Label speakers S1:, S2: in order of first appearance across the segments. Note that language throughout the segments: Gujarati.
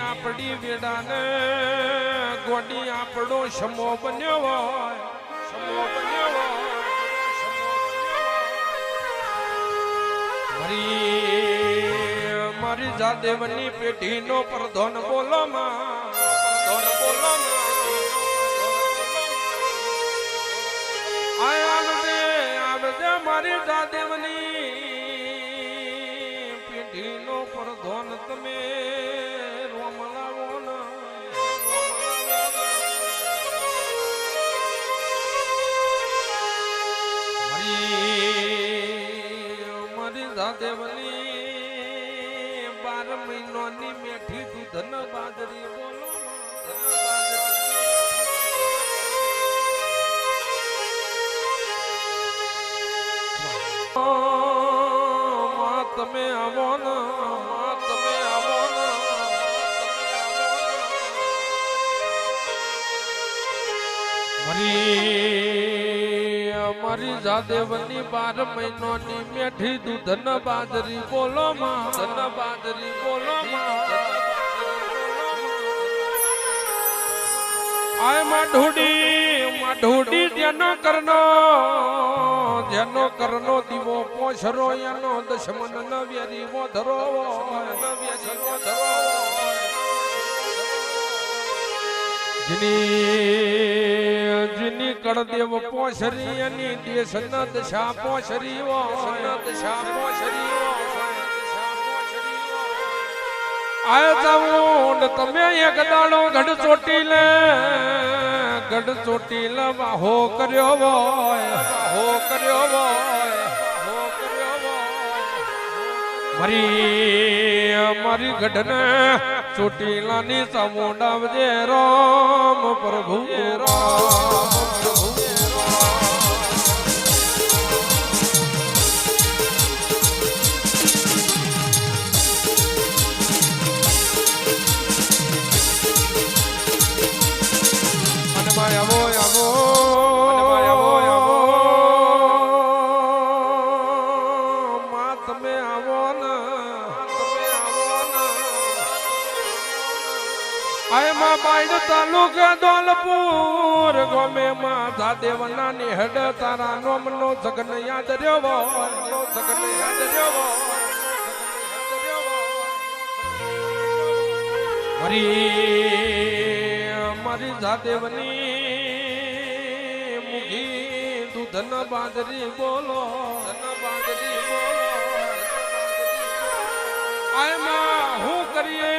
S1: આપડી વેડાને ગોડી આપણો સમો બન્યો હોય મારી જાદેવની પેઢીનો પ્રધોન બોલો આવજે મારી જાદેવની પેઢીનો પ્રધોન તમે રોમલાવો ના મારી જાદેવની 12 મહિનાની મેઠી દૂધન બાજરી બોલો તમે આવો મારી જાદેવની 12 મહિનાની મેઠી દૂધન બાજરી બોલો આય માં ઢોડી જેનો કરનો દીવો પોછરો એનો દશમન ન વેરી ધરો જીની કળદેવ પોછરી એની દેશ ન દશા પોછરી આય જાઉં તમે એક દાડો ગઢ ચોટી લે હો કર્યો હોય મારી ગઢને ચોટીલાની ચામુંડાવજે રામ પ્રભુ તાલુકા દોલપુર ગમે માં જાદેવના નિહડ તારા નોમનો જગન યાદ રહ્યો મારી જાદેવની મુગી દૂધન બાજરી બોલો આયમાં હું કરીએ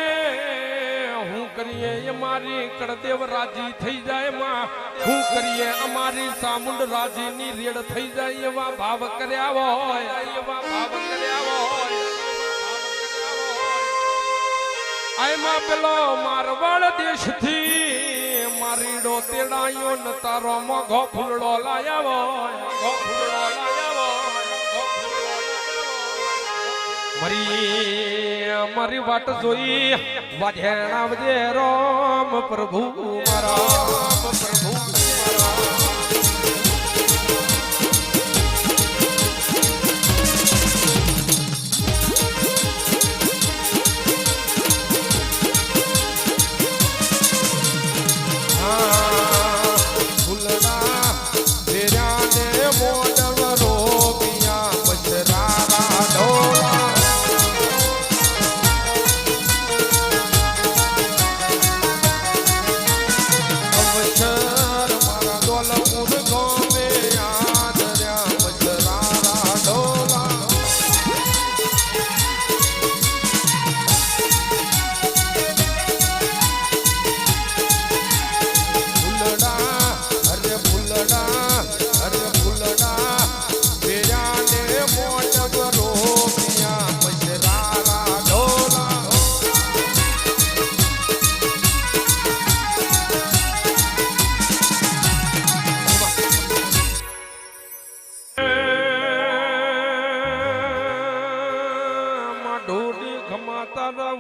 S1: અમારી કળદેવ રાજી થઈ જાય માં હું કરીએ અમારી સામુંડ રાજી ની રેડ થઈ જાય એવા ભાવ કર્યા હોય આયમાં પેલો મારવાડ દેશ થી મારીડો તેડાયો ન તારો મોઘો ફૂલડો લાયા મારી વાટ જોઈ વાજેણાવજે રામ પ્રભુ તારા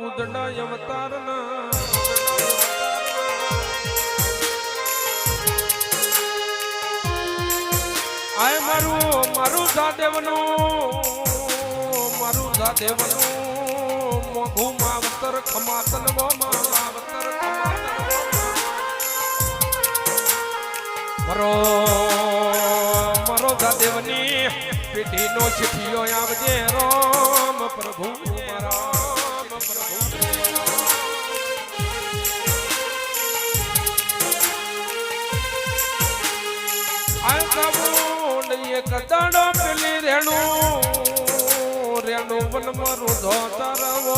S1: ઉદડા અવતારના આય મારું જાદેવનું મોઘું માવતર ખમાતન વો માવતર ખમાતન મરો મરો દાદેવની પેઢીનો ચીઠિયો આવજે રામ પ્રભુ રામ પ્રભુ આ સાબુન એક દાડો પેલી રેણુ વન મારું ધોતર વો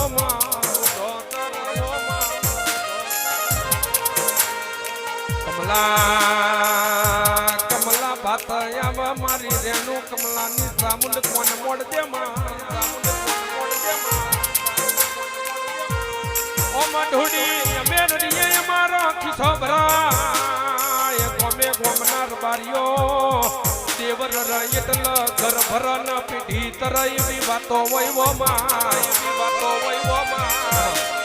S1: કમલા ભાત આવા મારી રેણુ કમલાની સામુંડ કોણ મોડ દે ઓ મઢુડી અમે રડીએ મારો ખિસ્સો ભરાય ગોમે ગોમનાર બારીઓ દેવર એટલ ઘર ભરન પીઢી તરાઈ એવી વાતો વૈવો માં એવી વાતો વૈવો માં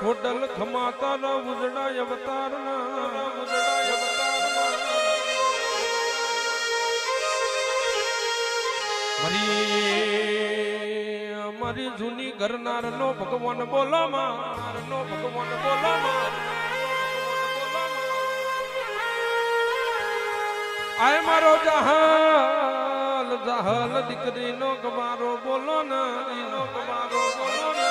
S1: ખોડલ ખમાતા ના ઉજડા અવતાર મારી જૂની ઘરનાર નો ભગવાન બોલો આય મારો જહાલ જહાલ દીકરી નો ગમારો બોલો ને નો ગમારો બોલો ને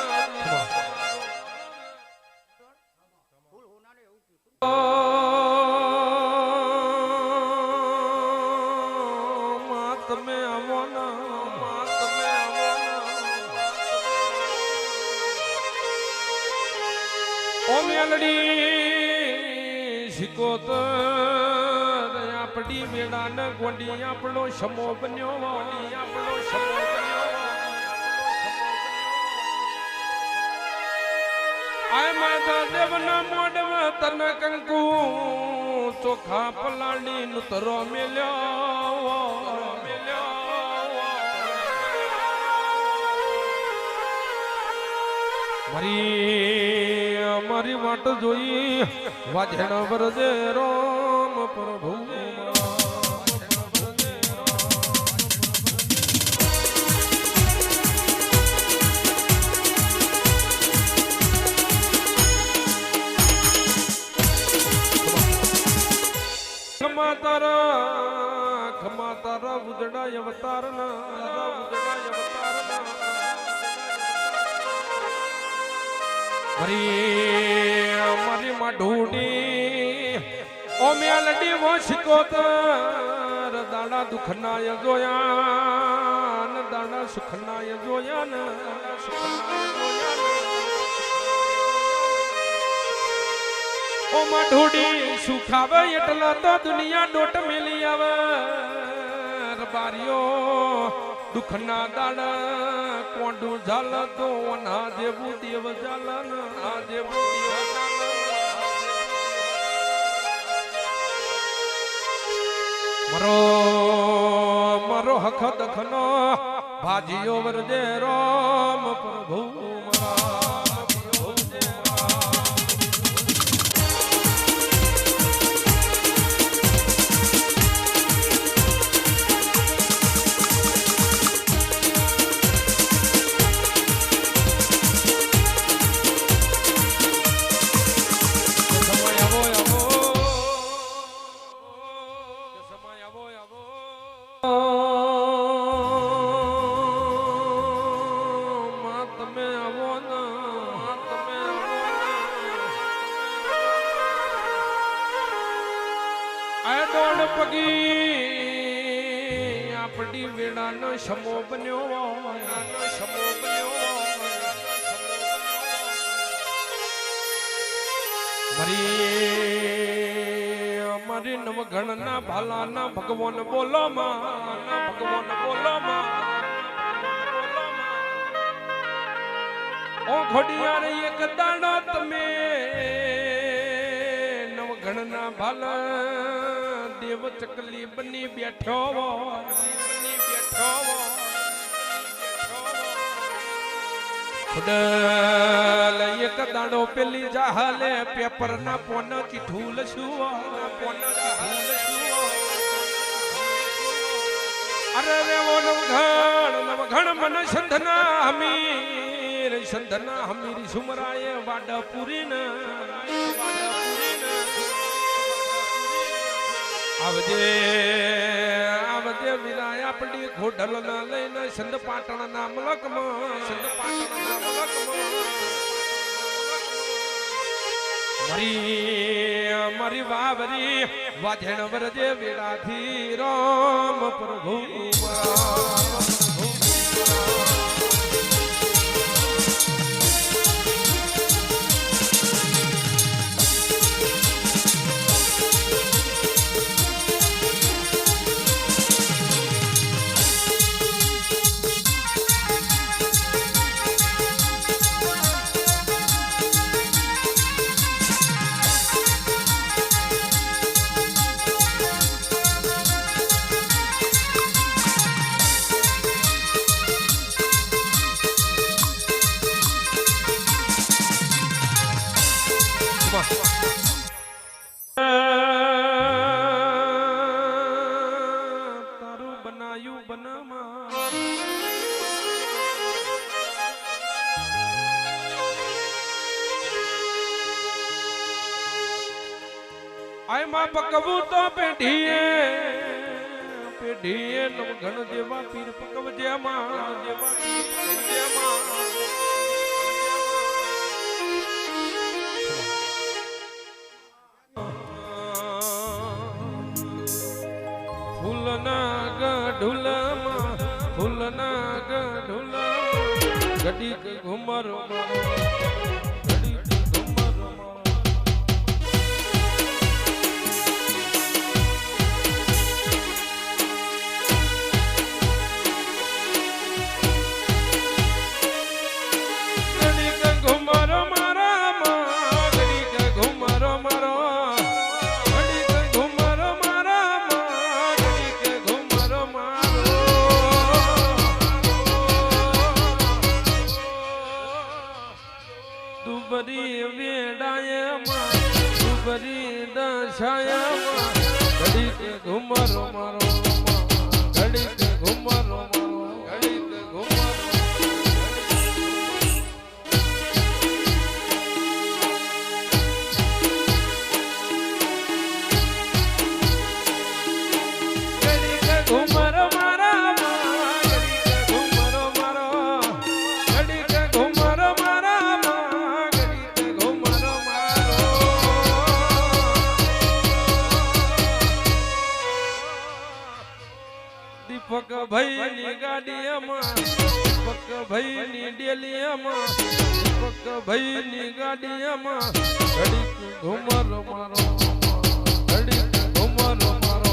S1: તમે આવો ના તમે આવો ઓ મેલડી શિકોતર આપડી મેળા ન ગોંડી આપણો સમો બન્યો આપણો સમો બન્યો આય માતા દેવના મોઢમાં તન કંકુ ચોખા પલાળી નુતરો મેલ્યો મારી વાટ જોઈ વાજણ વરજે રામ પ્રભુ ખમા તારા ઉજડા અવતાર મારી માં ઢૂંઢી ઓ મેલડી વો શિકોતર દાડા દુખનાય જોયા દાડા સુખનાય જોયા ઓ માં ઢૂંઢી સુખાવે એટલા તો દુનિયા ડોટ મેલી આવે બારીઓ દુખના દાડા કોંડું ઝાલ તો ના દેવું દેવ ઝાલ ના દેવું દેવ મરો મરો હખ દખનો ભાજીઓ વરજે રામ પ્રભુ આપડી વેળાનો સમો બન્યો મારી નવઘણના ભાલાના ભગવાન બોલો ભગવાન બોલો ઓ ઘોડિયાર એક દાડો તમે નવઘણના ભાલા દેવ ચકલી બની બેઠો ખુદલ એક દાડો પેલી જાહલે પેપર ના પોન ચીઠું લશું અરે રે ઓ નવઘણ મન સંધના હમીર સુમરાય વાડા પૂરી આવજે વિરાય આપડી ઘોડલ ના લઈને સંદ પાટણ ના મલક મારી વાવરી વાધેણ વરજે વેળાથી રામ પ્રભુ તારું બનાયું બનામાં આયમાં પકવું તો પેઢીએ નવઘણ દેવા પીર પકવજે માં દેવા પીર પકવજે માં ફૂલના ગઢુલામાં ઘડીક ઘુમર દુબરી વેડાયમાં દુબરી દશાયમાં ઘડીક ઘુમર મારો ઘડીક ઘુમર મારો ઘડીક ઘુમર ઘડીક ઘુમર મારા ઘડીક ઘુમર મારો ઘડીક ઘુમર દીપક ભાઈ ની ગાડીમાં દીપક ભાઈ ની ડેલીમાં દીપક ભાઈ ની ગાડીમાં ઘડીક ઘુમર મારો ઘડીક ઘુમર મારો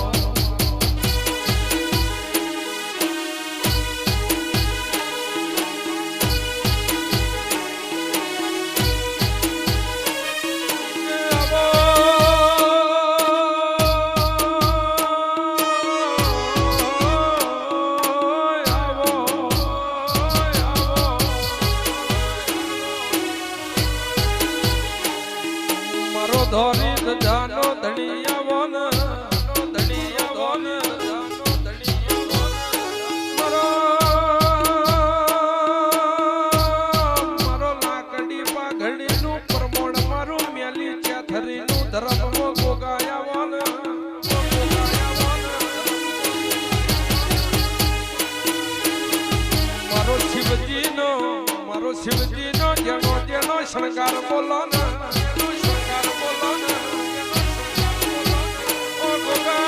S1: ધણિયા વન ધણિયા વન મારો મારો લાકડી પાઘડીનું પ્રમોણ મારું મેલી ચેથરીનું ધરમ ગોગાયા વન મારો શિવજીનો જેનો જેનો શણગાર બોલો ને શણગાર બોલો ને ઓ ગોગા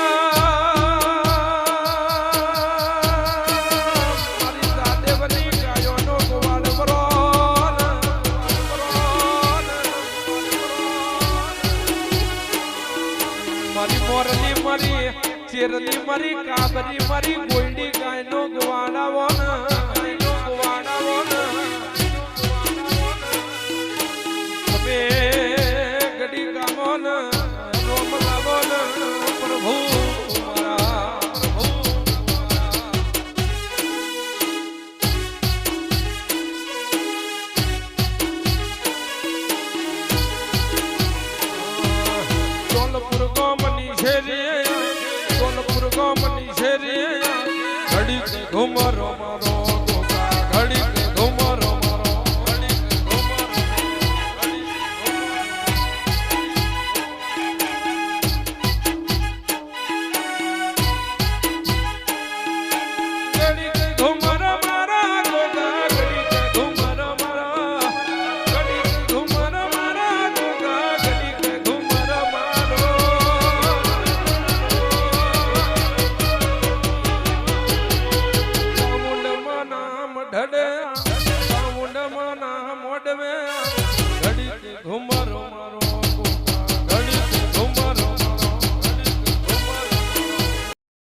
S1: મારી દાદેવની ગાયોનો ગોવાળ વરો મારી મોરલી મારી ચેરલી મારી કાબરી મારી ગોયડી ગાયનો ગોવાળાવો ને ગડી ગામોન રોમ લાવોન પ્રભુ મારા પ્રભુ સોલપુર ગામની છે રે સોલપુર ગામની છે રે ઘડી ઘુમરો મારો ઘડી ઘુમરો ઘડી ઘુમરો મારો